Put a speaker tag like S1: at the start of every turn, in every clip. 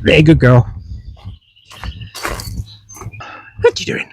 S1: Very good girl. What are you doing?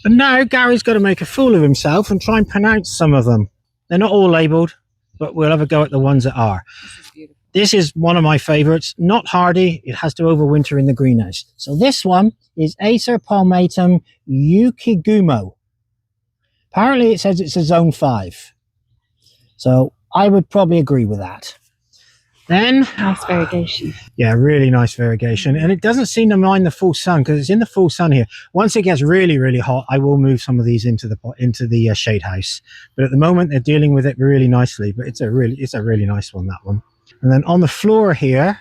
S1: But now Gary's got to make a fool of himself and try and pronounce some of them. They're not all labelled, but we'll have a go at the ones that are.
S2: This is beautiful.
S1: This is one of my favourites. Not hardy. It has to overwinter in the greenhouse. So this one is Acer Palmatum Yukigumo. Apparently it says it's a zone 5. So I would probably agree with that. Then,
S2: Nice variegation.
S1: yeah, really nice variegation. And it doesn't seem to mind the full sun because it's in the full sun here. Once it gets really, really hot, I will move some of these into the shade house. But at the moment, they're dealing with it really nicely. But it's a really nice one, that one. And then on the floor here,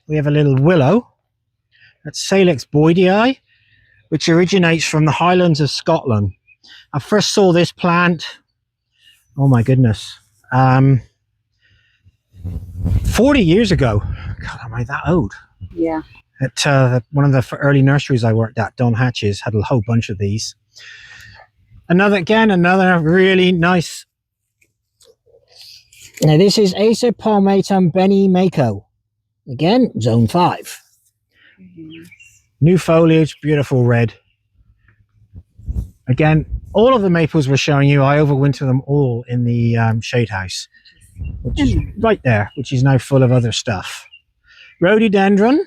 S1: we have a little willow. That's Salix boydii, which originates from the Highlands of Scotland. I first saw this plant, oh my goodness, 40 years ago. God, am I that old?
S2: Yeah.
S1: At one of the early nurseries I worked at, Don Hatch's, had a whole bunch of these. Another really nice. Now this is Acer Palmatum Benny Mako. Again, zone 5.
S2: Nice.
S1: New foliage, beautiful red. Again, all of the maples we're showing you, I overwinter them all in the shade house, which is right there, which is now full of other stuff. Rhododendron.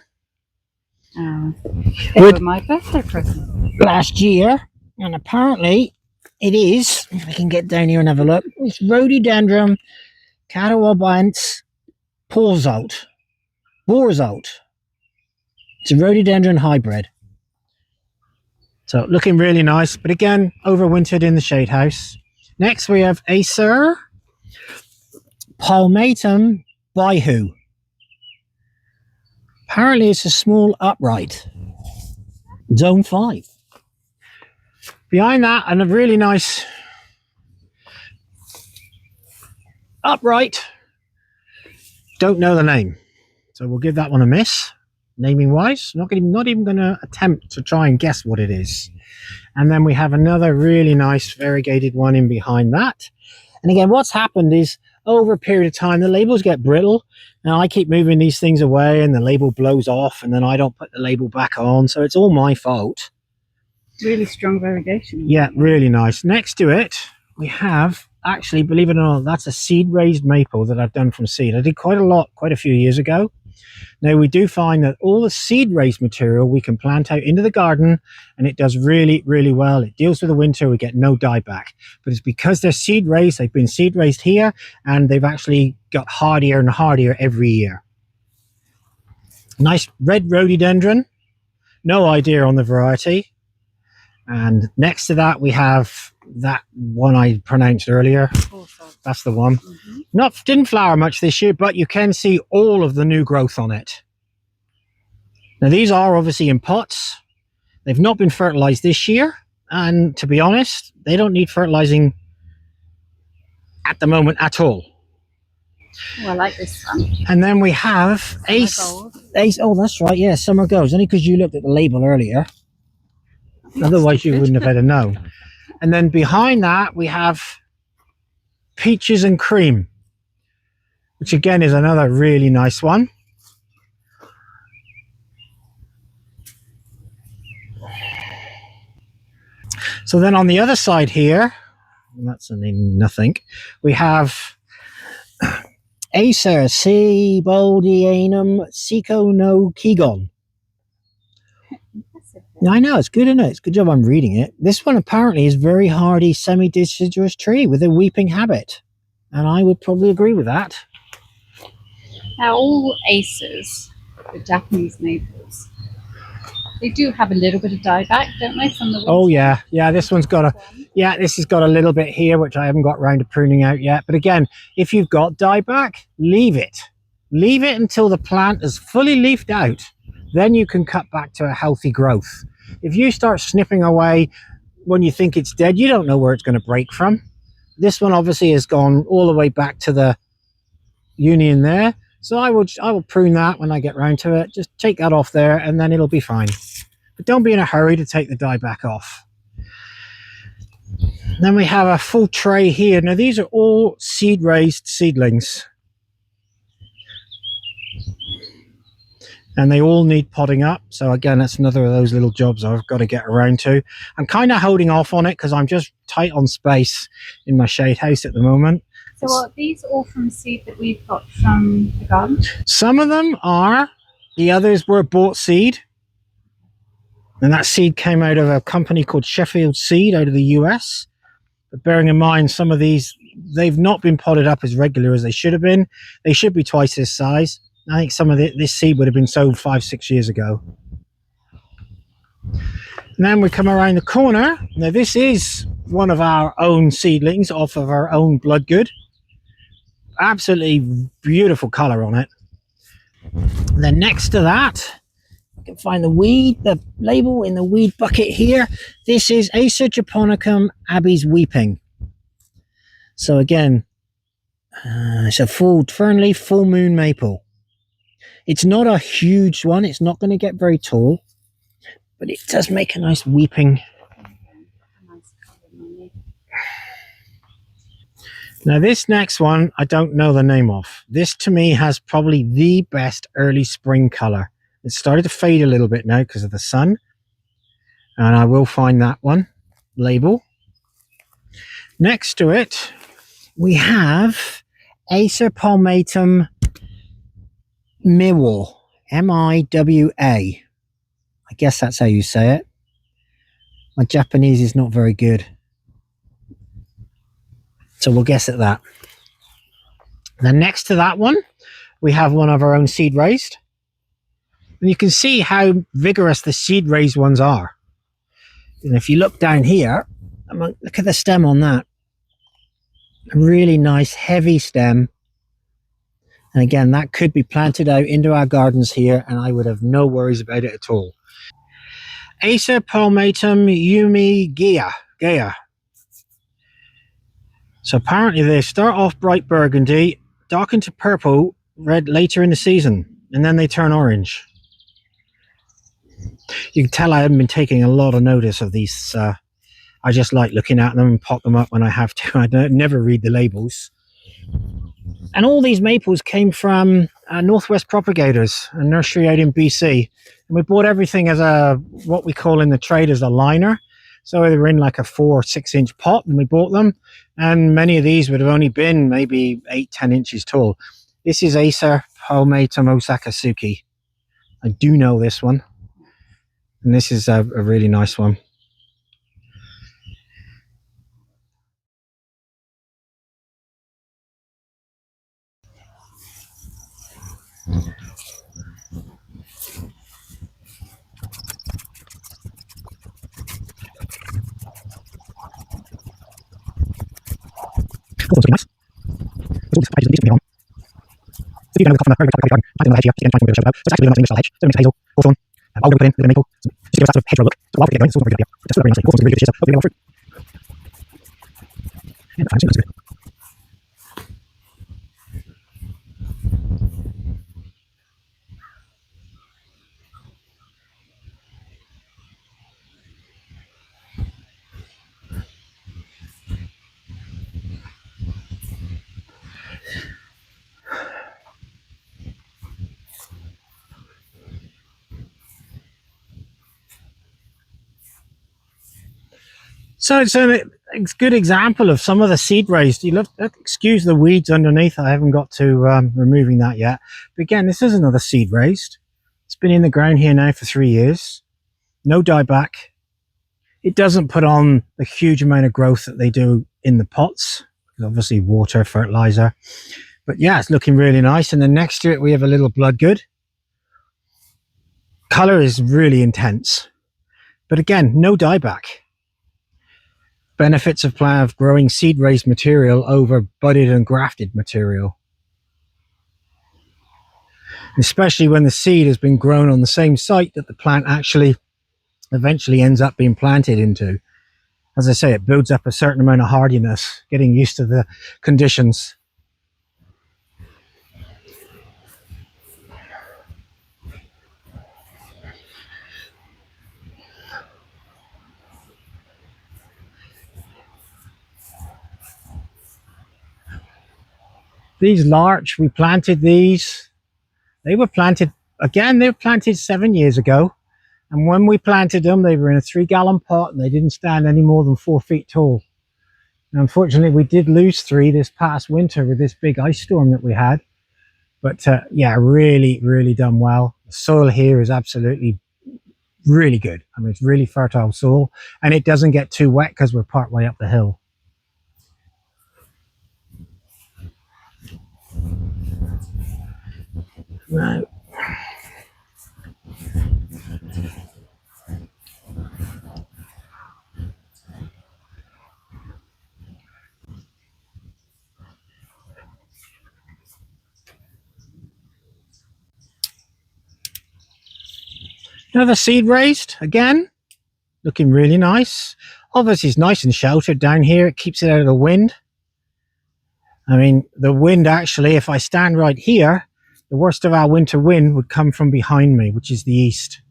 S2: They were my birthday present
S1: Last year, and apparently it is, if I can get down here and have a look, it's Rhododendron Catawabant's Borzalt. It's a rhododendron hybrid. So looking really nice, but again, overwintered in the shade house. Next we have Acer Palmatum Baihu. Apparently it's a small upright. Zone 5. Behind that, and a really nice upright. Don't know the name. So we'll give that one a miss. Naming wise, not even going to attempt to try and guess what it is. And then we have another really nice variegated one in behind that. And again, what's happened is over a period of time, the labels get brittle. Now I keep moving these things away and the label blows off and then I don't put the label back on. So it's all my fault.
S2: Really strong variegation.
S1: Yeah, really nice. Next to it, we have, actually, believe it or not, that's a seed raised maple that I've done from seed. I did quite a few years ago. Now we do find that all the seed raised material we can plant out into the garden and it does really, really well. It deals with the winter, we get no dieback. But it's because they're seed raised, they've been seed raised here and they've actually got hardier and hardier every year. Nice red rhododendron, no idea on the variety. And next to that we have that one I pronounced earlier. That's the one. Didn't flower much this year, but you can see all of the new growth on it. Now these are obviously in pots. They've not been fertilized this year, and to be honest, they don't need fertilizing at the moment at all.
S2: Oh, I like this one.
S1: And then we have Ace. Oh, that's right. Yeah, summer goes. Only because you looked at the label earlier. Otherwise, you wouldn't have had a known. And then behind that, we have Peaches and Cream, which again is another really nice one. So then on the other side here, that's nothing, we have Acer Seboldianum Seco no Kigon. I know, it's good, isn't it? It's a good job I'm reading it. This one apparently is very hardy semi-deciduous tree with a weeping habit. And I would probably agree with that.
S2: Now all Acers, the Japanese maples, they do have a little bit of dieback, don't they, from the winter?
S1: Oh yeah, yeah, this one's got this has got a little bit here, which I haven't got around to pruning out yet. But again, if you've got dieback, leave it. Leave it until the plant is fully leafed out. Then you can cut back to a healthy growth. If you start snipping away when you think it's dead, you don't know where it's going to break from. This one obviously has gone all the way back to the union there. So I will prune that when I get round to it. Just take that off there and then it'll be fine. But don't be in a hurry to take the dieback off. Then we have a full tray here. Now these are all seed raised seedlings. and they all need potting up. So again, that's another of those little jobs I've got to get around to. I'm kind of holding off on it because I'm just tight on space in my shade house at the moment.
S2: So are these all from seed that we've got from the garden?
S1: Some of them are. The others were bought seed. And that seed came out of a company called Sheffield Seed out of the US. But bearing in mind, some of these, they've not been potted up as regular as they should have been. They should be twice this size. I think some of this seed would have been sold 5-6 years ago. And then we come around the corner. Now this is one of our own seedlings off of our own Bloodgood. Absolutely beautiful colour on it. And then next to that, you can find the label in the weed bucket here. This is Acer japonicum Abbey's Weeping. So again, it's a full fern leaf, full moon maple. It's not a huge one. It's not going to get very tall, but it does make a nice weeping. Now this next one, I don't know the name of. This to me has probably the best early spring color. It's started to fade a little bit now because of the sun. And I will find that one label. Next to it, we have Acer Palmatum Miwa, M-I-W-A. I guess that's how you say it. My Japanese is not very good, so we'll guess at that. Then next to that one, we have one of our own seed raised. And you can see how vigorous the seed raised ones are. And if you look down here, look at the stem on that. A really nice heavy stem. And again, that could be planted out into our gardens here and I would have no worries about it at all. Acer Palmatum Yumi Gaia. So apparently they start off bright burgundy, darken to purple, red later in the season, and then they turn orange. You can tell I haven't been taking a lot of notice of these. I just like looking at them and pop them up when I have to. I never read the labels. And all these maples came from Northwest Propagators, a nursery out in BC. And we bought everything as what we call in the trade as a liner. So they were in like a 4 or 6 inch pot and we bought them. And many of these would have only been maybe 8-10 inches tall. This is Acer Palmatum Osakasuki. I do know this one. And this is a really nice one. So it's a good example of some of the seed raised. You look, excuse the weeds underneath. I haven't got to removing that yet. But again, this is another seed raised. It's been in the ground here now for 3 years. No dieback. It doesn't put on the huge amount of growth that they do in the pots. Obviously water, fertilizer. But yeah, it's looking really nice. And then next to it, we have a little Bloodgood. Color is really intense. But again, no dieback. Benefits of growing seed raised material over budded and grafted material. Especially when the seed has been grown on the same site that the plant actually eventually ends up being planted into. As I say, it builds up a certain amount of hardiness, getting used to the conditions. These larch, we planted these. They were planted again, they were planted 7 years ago. And when we planted them, they were in a 3-gallon pot and they didn't stand any more than 4 feet tall. And unfortunately, we did lose 3 this past winter with this big ice storm that we had. But yeah, really, really done well. The soil here is absolutely really good. I mean, it's really fertile soil and it doesn't get too wet because we're part way up the hill. Now, another seed raised again, looking really nice. Obviously, it's nice and sheltered down here. It keeps it out of the wind. I mean, the wind actually, if I stand right here, the worst of our winter wind would come from behind me, which is the east.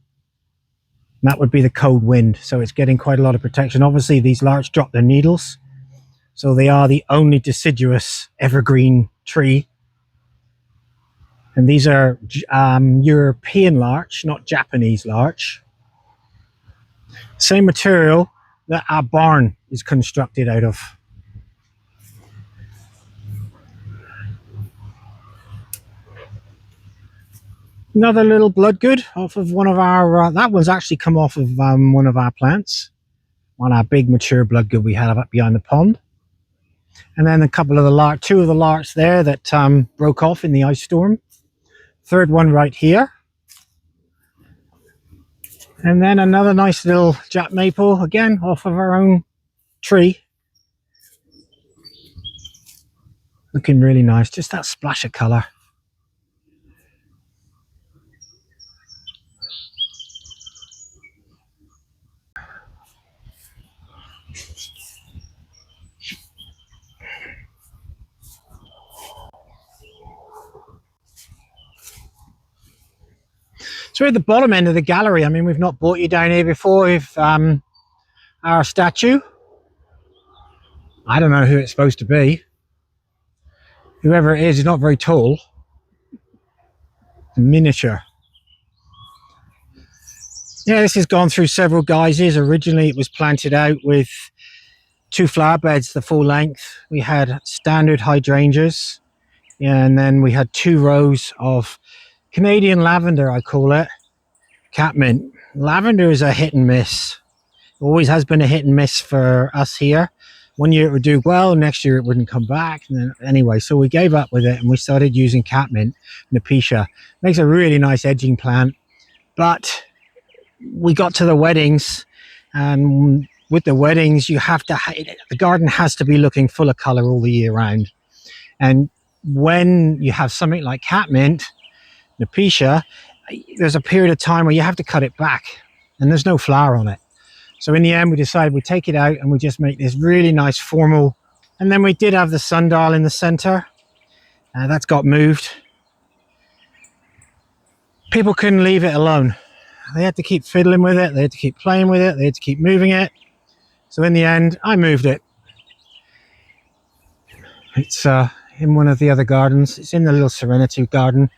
S1: And that would be the cold wind. So it's getting quite a lot of protection. Obviously, these larch drop their needles. So they are the only deciduous evergreen tree. And these are European larch, not Japanese larch. Same material that our barn is constructed out of. Another little bloodgood off of one of our, that one's actually come off of one of our plants. On our big mature bloodgood we had up behind the pond. And then a couple of the larch, 2 of the larch there that broke off in the ice storm. 3rd one right here. And then another nice little jack maple, again, off of our own tree. Looking really nice, just that splash of colour. So we're at the bottom end of the gallery. I mean, we've not brought you down here before with our statue. I don't know who it's supposed to be. Whoever it is not very tall. Miniature. Yeah, this has gone through several guises. Originally, it was planted out with 2 flower beds, the full length. We had standard hydrangeas, and then we had 2 rows of Canadian lavender, I call it, catmint. Lavender is a hit and miss. Always has been a hit and miss for us here. One year it would do well, next year it wouldn't come back. And then, anyway, so we gave up with it and we started using catmint, Nepetia. Makes a really nice edging plant. But we got to the weddings, and with the weddings, you have to, the garden has to be looking full of color all the year round. And when you have something like catmint, Nepetia, there's a period of time where you have to cut it back and there's no flower on it. So in the end, we decided we take it out and we just make this really nice formal. And then we did have the sundial in the center. That's got moved. People couldn't leave it alone. They had to keep fiddling with it. They had to keep playing with it. They had to keep moving it. So in the end, I moved it. It's in one of the other gardens. It's in the little Serenity garden.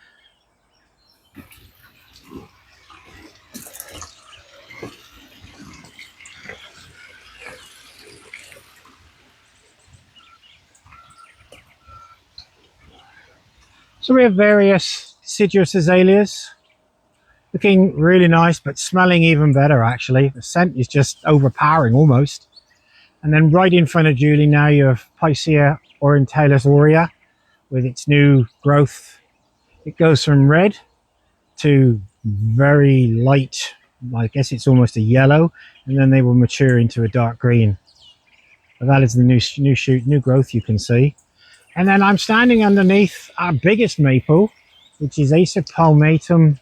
S1: So we have various deciduous azaleas. Looking really nice, but smelling even better, actually. The scent is just overpowering, almost. And then right in front of Julie now, you have Picea orientalis aurea with its new growth. It goes from red to very light, I guess it's almost a yellow, and then they will mature into a dark green. But that is the new shoot, new growth you can see. And then I'm standing underneath our biggest maple, which is Acer Palmatum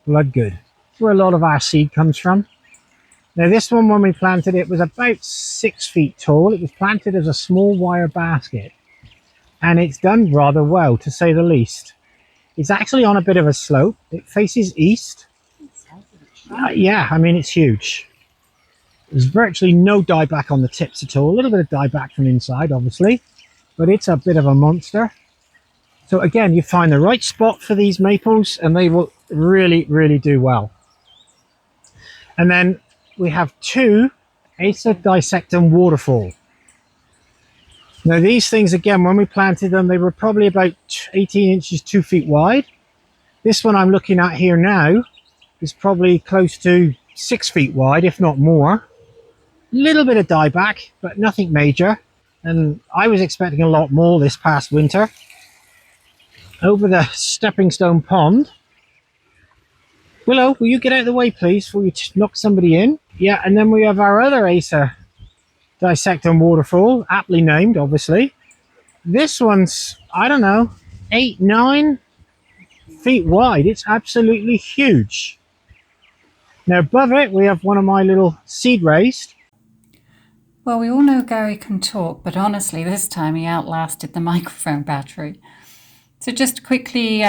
S1: bloodgood. That's where a lot of our seed comes from. Now this one, when we planted it, was about 6 feet tall. It was planted as a small wire basket, and it's done rather well, to say the least. It's actually on a bit of a slope. It faces east. Yeah, I mean, it's huge. There's virtually no dieback on the tips at all. A little bit of dieback from inside, obviously, but it's a bit of a monster. So again, you find the right spot for these maples and they will really, really do well. And then we have 2 Acer dissectum waterfall. Now these things, again, when we planted them, they were probably about 18 inches, 2 feet wide. This one I'm looking at here now is probably close to 6 feet wide, if not more. Little bit of dieback, but nothing major. And I was expecting a lot more this past winter. Over the stepping stone pond. Willow, will you get out of the way, please, before you knock somebody in? Yeah, and then we have our other Acer dissectum waterfall, aptly named, obviously. This one's, I don't know, 8, 9 feet wide. It's absolutely huge. Now above it, we have one of my little seed raised.
S2: Well, we all know Gary can talk, but honestly, this time he outlasted the microphone battery. So just to quickly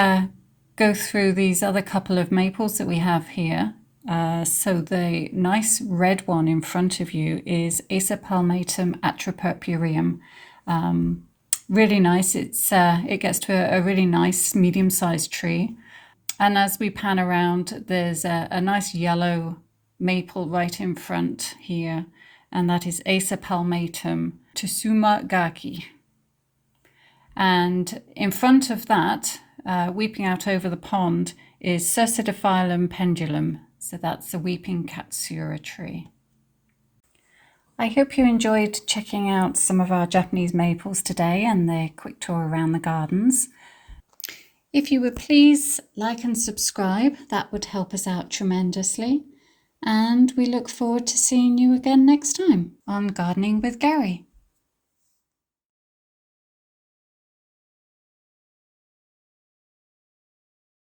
S2: go through these other couple of maples that we have here. So the nice red one in front of you is Acer palmatum atropurpureum. Really nice. It gets to a really nice medium-sized tree. And as we pan around, there's a nice yellow maple right in front here, and that is Acer palmatum tsumagaki. And in front of that, weeping out over the pond, is Cercidophyllum pendulum. So that's the weeping Katsura tree. I hope you enjoyed checking out some of our Japanese maples today and their quick tour around the gardens. If you would please like and subscribe, that would help us out tremendously. And we look forward to seeing you again next time on Gardening with Gary.